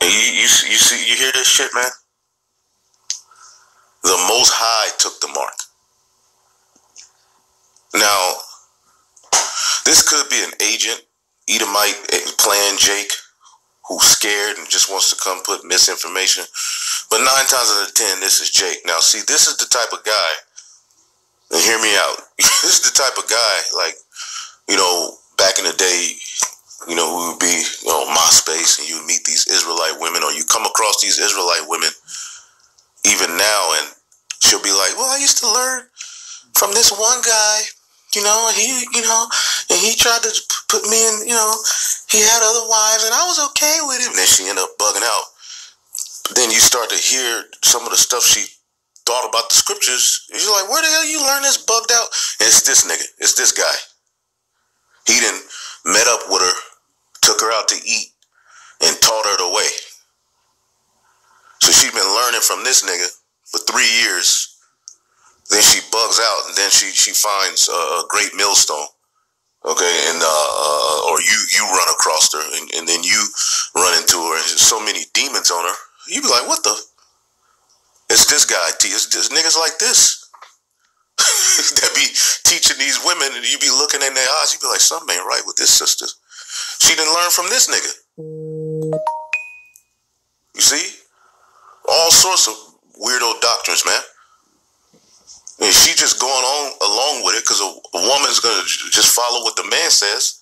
And you hear this shit, man? The Most High took the mark. Now, this could be an agent, Edomite, playing Jake, who's scared and just wants to come put misinformation. But 9 times out of 10, this is Jake. Now, see, this is the type of guy, and hear me out, this is the type of guy, like, back in the day, we would be, MySpace, and you would meet these Israelite women, or you come across these Israelite women, even now, and she'll be like, well, I used to learn from this one guy, and he tried to put me in, he had other wives, and I was okay with him. And then she ended up bugging out. But then you start to hear some of the stuff she thought about the scriptures. You're like, where the hell you learn this bugged out? And it's this nigga. It's this guy. He done met up with her, took her out to eat, and taught her the way. So she's been learning from this nigga for 3 years. Then she bugs out, and then she finds a great millstone. Okay, and or you run across her, and then you run into her, and there's so many demons on her. You be like, what the? It's this guy. It's niggas like this that be teaching these women, and you be looking in their eyes. You be like, something ain't right with this sister. She didn't learn from this nigga. You see, all sorts of weirdo doctrines, man. And she just going on along with it because a woman's going to just follow what the man says.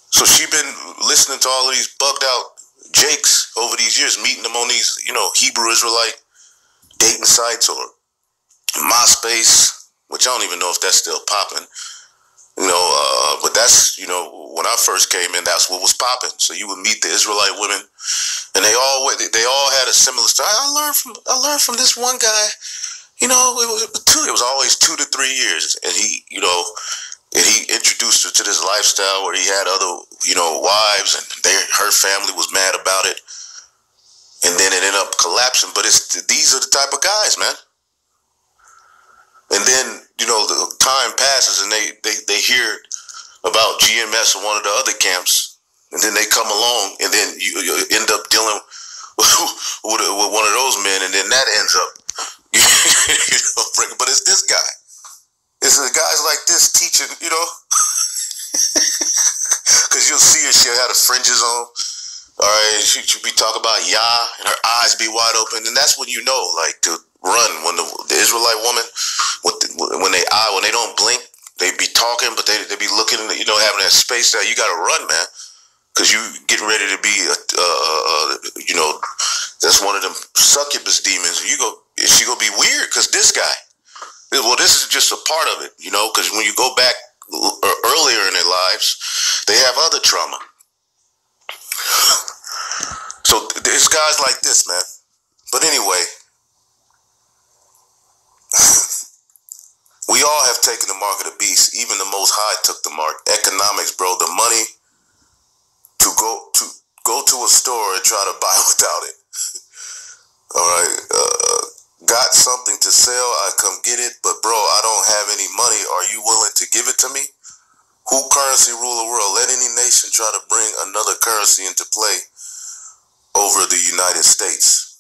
So she been listening to all of these bugged out Jakes over these years, meeting them on these, Hebrew Israelite dating sites or MySpace, which I don't even know if that's still popping. But that's, when I first came in, that's what was popping. So you would meet the Israelite women, and they all had a similar style. I learned from this one guy. It was always 2 to 3 years, and he introduced her to this lifestyle where he had other, wives, and her family was mad about it, and then it ended up collapsing. But these are the type of guys, man. And then the time passes, and they hear about GMS in one of the other camps, and then they come along, and then you end up dealing with one of those men, and then that ends up. But it's this guy. It's the guys like this teaching, because you'll see her, she'll have the fringes on. All right, she'll be talking about Yah, and her eyes be wide open, and that's when like to run. When the Israelite woman, when they don't blink, they be talking, but they be looking, having that space there. You got to run, man, because you getting ready to be, that's one of them succubus demons. She gonna be weird because this guy. Well, this is just a part of it, because when you go back earlier in their lives, they have other trauma. So there's guys like this, man. But anyway, we all have taken the mark of the beast. Even the Most High took the mark. Economics, bro. The money to go to a store and try to buy without it. All right. Got something to sell, I come get it, but bro, I don't have any money. Are you willing to give it to me? Who currency rule the world? Let any nation try to bring another currency into play over the United States.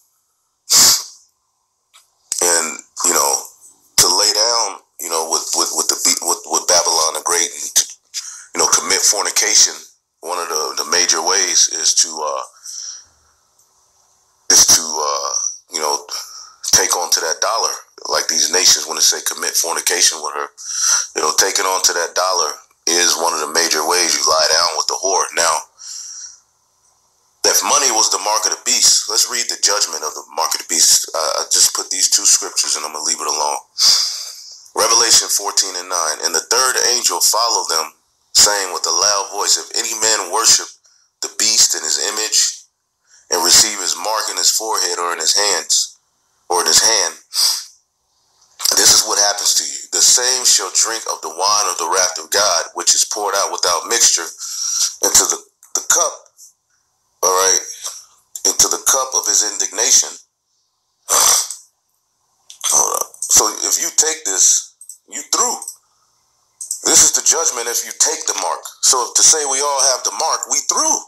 And, to lay down, with Babylon the Great, and to, commit fornication, one of the major ways is to take on to that dollar. Like these nations, when they say commit fornication with her, taking on to that dollar is one of the major ways you lie down with the whore. Now, if money was the mark of the beast, let's read the judgment of the mark of the beast. I just put these 2 scriptures and I'm going to leave it alone. Revelation 14:9. And the third angel followed them, saying with a loud voice, if any man worship the beast in his image and receive his mark in his forehead or in his hands, or in his hand, this is what happens to you. The same shall drink of the wine of the wrath of God, which is poured out without mixture into the cup, all right, into the cup of his indignation. Hold up. So if you take this, you through. This is the judgment if you take the mark. So to say we all have the mark, we through.